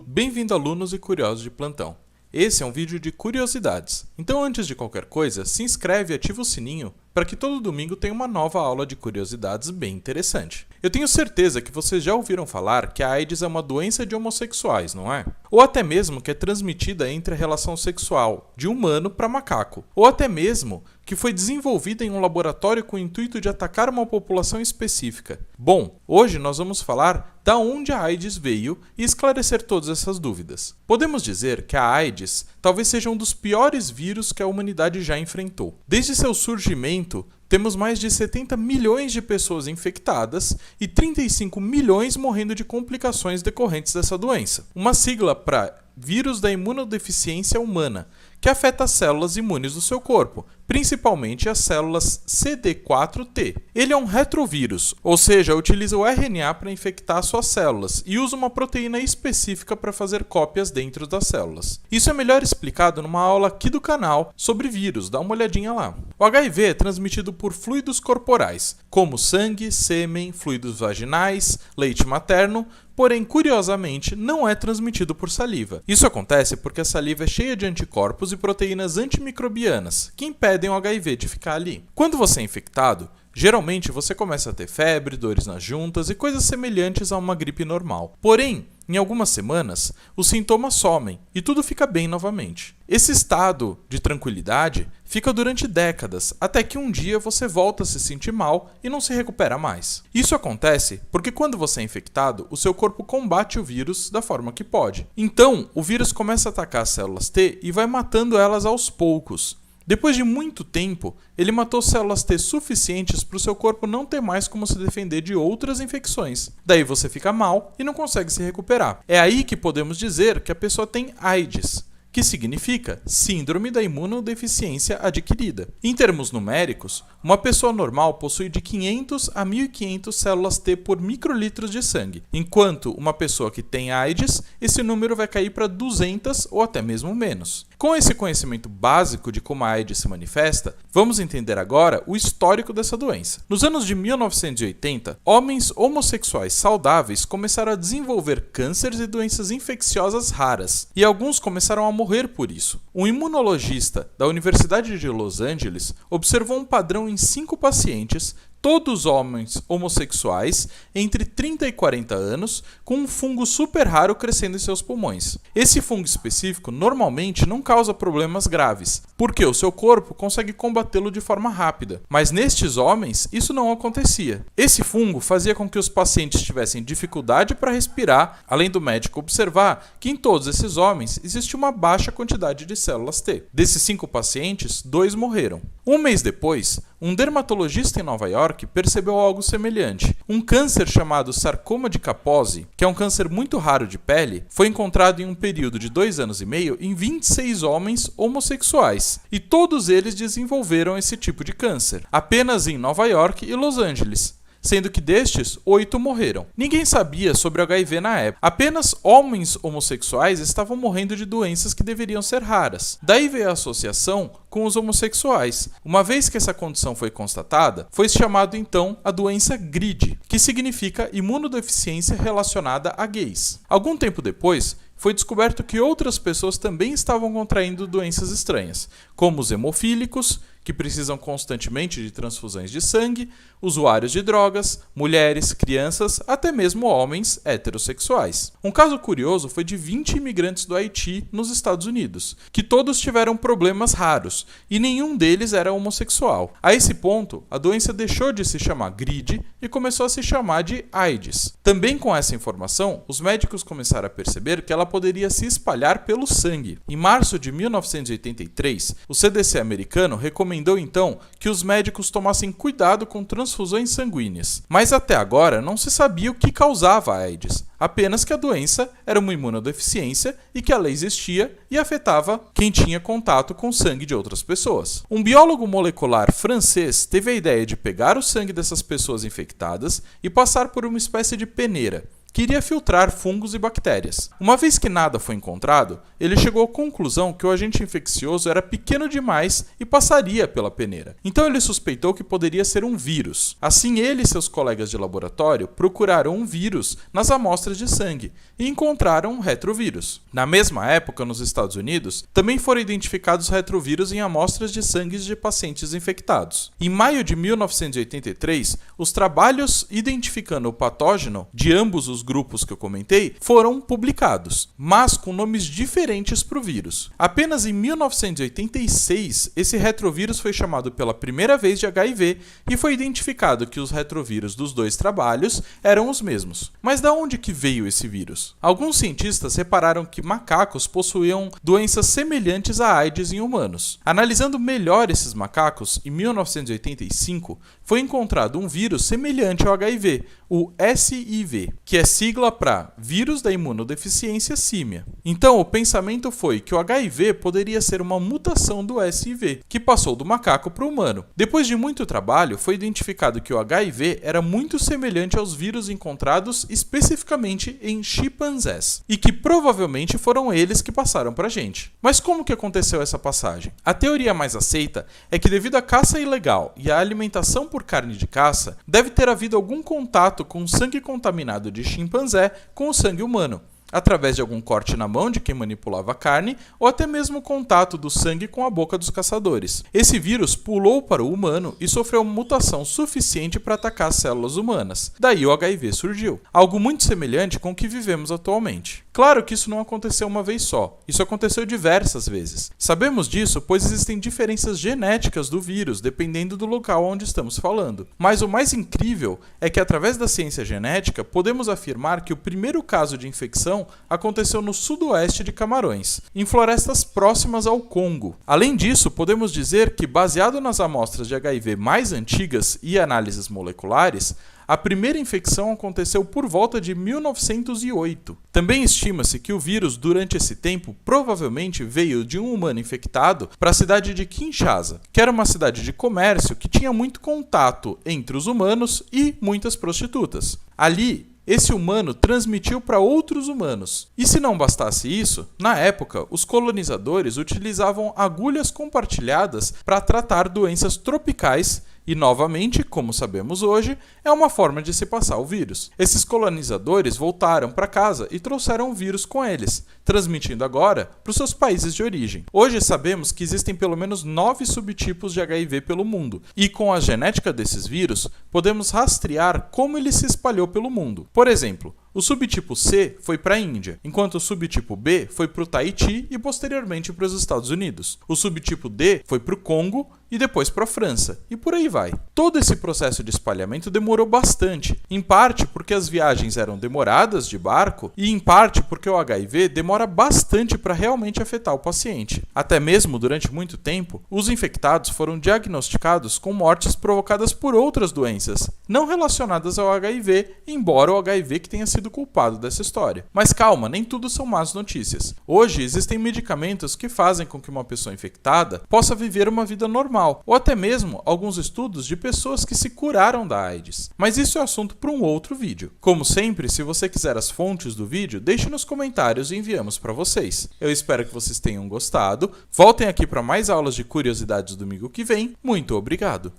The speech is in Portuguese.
Bem-vindo, alunos e curiosos de plantão. Esse é um vídeo de curiosidades. Então, antes de qualquer coisa, se inscreve e ativa o sininho para que todo domingo tenha uma nova aula de curiosidades bem interessante. Eu tenho certeza que vocês já ouviram falar que a AIDS é uma doença de homossexuais, não é? Ou até mesmo que é transmitida entre a relação sexual de humano para macaco. Ou até mesmo que foi desenvolvida em um laboratório com o intuito de atacar uma população específica. Bom, hoje nós vamos falar da onde a AIDS veio e esclarecer todas essas dúvidas. Podemos dizer que a AIDS talvez seja um dos piores vírus que a humanidade já enfrentou. Desde seu surgimento, temos mais de 70 milhões de pessoas infectadas e 35 milhões morrendo de complicações decorrentes dessa doença. Uma sigla para vírus da imunodeficiência humana, que afeta as células imunes do seu corpo, principalmente as células CD4T. Ele é um retrovírus, ou seja, utiliza o RNA para infectar suas células e usa uma proteína específica para fazer cópias dentro das células. Isso é melhor explicado numa aula aqui do canal sobre vírus, dá uma olhadinha lá. O HIV é transmitido por fluidos corporais, como sangue, sêmen, fluidos vaginais, leite materno, porém, curiosamente, não é transmitido por saliva. Isso acontece porque a saliva é cheia de anticorpos e proteínas antimicrobianas, que impedem o HIV de ficar ali. Quando você é infectado, geralmente você começa a ter febre, dores nas juntas e coisas semelhantes a uma gripe normal. Porém, em algumas semanas, os sintomas somem e tudo fica bem novamente. Esse estado de tranquilidade fica durante décadas, até que um dia você volta a se sentir mal e não se recupera mais. Isso acontece porque quando você é infectado, o seu corpo combate o vírus da forma que pode. Então, o vírus começa a atacar as células T e vai matando elas aos poucos. Depois de muito tempo, ele matou células T suficientes para o seu corpo não ter mais como se defender de outras infecções. Daí você fica mal e não consegue se recuperar. É aí que podemos dizer que a pessoa tem AIDS, que significa Síndrome da Imunodeficiência Adquirida. Em termos numéricos, uma pessoa normal possui de 500 a 1.500 células T por microlitros de sangue, enquanto uma pessoa que tem AIDS, esse número vai cair para 200 ou até mesmo menos. Com esse conhecimento básico de como a AIDS se manifesta, vamos entender agora o histórico dessa doença. Nos anos de 1980, homens homossexuais saudáveis começaram a desenvolver cânceres e doenças infecciosas raras, e alguns começaram a morrer por isso. Um imunologista da Universidade de Los Angeles observou um padrão em 5 pacientes, todos homens homossexuais, entre 30 e 40 anos, com um fungo super raro crescendo em seus pulmões. Esse fungo específico normalmente não causa problemas graves, porque o seu corpo consegue combatê-lo de forma rápida. Mas nestes homens, isso não acontecia. Esse fungo fazia com que os pacientes tivessem dificuldade para respirar, além do médico observar que em todos esses homens existia uma baixa quantidade de células T. Desses 5 pacientes, 2 morreram. Um mês depois, um dermatologista em Nova York percebeu algo semelhante. Um câncer chamado sarcoma de Kaposi, que é um câncer muito raro de pele, foi encontrado em um período de 2 anos e meio em 26 homens homossexuais. E todos eles desenvolveram esse tipo de câncer, apenas em Nova York e Los Angeles, sendo que destes, 8 morreram. Ninguém sabia sobre o HIV na época. Apenas homens homossexuais estavam morrendo de doenças que deveriam ser raras. Daí veio a associação com os homossexuais. Uma vez que essa condição foi constatada, foi chamado então a doença GRID, que significa imunodeficiência relacionada a gays. Algum tempo depois, foi descoberto que outras pessoas também estavam contraindo doenças estranhas, como os hemofílicos, que precisam constantemente de transfusões de sangue, usuários de drogas, mulheres, crianças, até mesmo homens heterossexuais. Um caso curioso foi de 20 imigrantes do Haiti nos Estados Unidos, que todos tiveram problemas raros, e nenhum deles era homossexual. A esse ponto, a doença deixou de se chamar GRID e começou a se chamar de AIDS. Também com essa informação, os médicos começaram a perceber que ela poderia se espalhar pelo sangue. Em março de 1983, o CDC americano recomendou então que os médicos tomassem cuidado com transfusões sanguíneas. Mas até agora não se sabia o que causava a AIDS, apenas que a doença era uma imunodeficiência e que ela existia e afetava quem tinha contato com o sangue de outras pessoas. Um biólogo molecular francês teve a ideia de pegar o sangue dessas pessoas infectadas e passar por uma espécie de peneira, que iria filtrar fungos e bactérias. Uma vez que nada foi encontrado, ele chegou à conclusão que o agente infeccioso era pequeno demais e passaria pela peneira. Então ele suspeitou que poderia ser um vírus. Assim, ele e seus colegas de laboratório procuraram um vírus nas amostras de sangue e encontraram um retrovírus. Na mesma época, nos Estados Unidos, também foram identificados retrovírus em amostras de sangue de pacientes infectados. Em maio de 1983, os trabalhos identificando o patógeno de ambos os grupos que eu comentei foram publicados, mas com nomes diferentes para o vírus. Apenas em 1986, esse retrovírus foi chamado pela primeira vez de HIV e foi identificado que os retrovírus dos dois trabalhos eram os mesmos. Mas de onde que veio esse vírus? Alguns cientistas repararam que macacos possuíam doenças semelhantes à AIDS em humanos. Analisando melhor esses macacos, em 1985, foi encontrado um vírus semelhante ao HIV, o SIV, que é sigla para Vírus da Imunodeficiência Símia. Então, o pensamento foi que o HIV poderia ser uma mutação do SIV, que passou do macaco para o humano. Depois de muito trabalho, foi identificado que o HIV era muito semelhante aos vírus encontrados especificamente em chimpanzés, e que provavelmente foram eles que passaram para a gente. Mas como que aconteceu essa passagem? A teoria mais aceita é que devido à caça ilegal e à alimentação por carne de caça, deve ter havido algum contato com o sangue contaminado de chimpanzé com o sangue humano, através de algum corte na mão de quem manipulava a carne ou até mesmo contato do sangue com a boca dos caçadores. Esse vírus pulou para o humano e sofreu uma mutação suficiente para atacar as células humanas. Daí o HIV surgiu. Algo muito semelhante com o que vivemos atualmente. Claro que isso não aconteceu uma vez só. Isso aconteceu diversas vezes. Sabemos disso pois existem diferenças genéticas do vírus, dependendo do local onde estamos falando. Mas o mais incrível é que através da ciência genética podemos afirmar que o primeiro caso de infecção aconteceu no sudoeste de Camarões, em florestas próximas ao Congo. Além disso, podemos dizer que, baseado nas amostras de HIV mais antigas e análises moleculares, a primeira infecção aconteceu por volta de 1908. Também estima-se que o vírus, durante esse tempo, provavelmente veio de um humano infectado para a cidade de Kinshasa, que era uma cidade de comércio que tinha muito contato entre os humanos e muitas prostitutas. Ali, esse humano transmitiu para outros humanos. E se não bastasse isso, na época, os colonizadores utilizavam agulhas compartilhadas para tratar doenças tropicais e, novamente, como sabemos hoje, é uma forma de se passar o vírus. Esses colonizadores voltaram para casa e trouxeram o vírus com eles, transmitindo agora para os seus países de origem. Hoje sabemos que existem pelo menos 9 subtipos de HIV pelo mundo, e com a genética desses vírus, podemos rastrear como ele se espalhou pelo mundo. Por exemplo, o subtipo C foi para a Índia, enquanto o subtipo B foi para o Tahiti e posteriormente para os Estados Unidos. O subtipo D foi para o Congo e depois para a França, e por aí vai. Todo esse processo de espalhamento demorou bastante, em parte porque as viagens eram demoradas de barco e em parte porque o HIV demora bastante para realmente afetar o paciente. Até mesmo durante muito tempo, os infectados foram diagnosticados com mortes provocadas por outras doenças, não relacionadas ao HIV, embora o HIV que tenha sido culpado dessa história. Mas calma, nem tudo são más notícias. Hoje existem medicamentos que fazem com que uma pessoa infectada possa viver uma vida normal, ou até mesmo alguns estudos de pessoas que se curaram da AIDS. Mas isso é assunto para um outro vídeo. Como sempre, se você quiser as fontes do vídeo, deixe nos comentários e enviamos para vocês. Eu espero que vocês tenham gostado. Voltem aqui para mais aulas de curiosidades domingo que vem. Muito obrigado!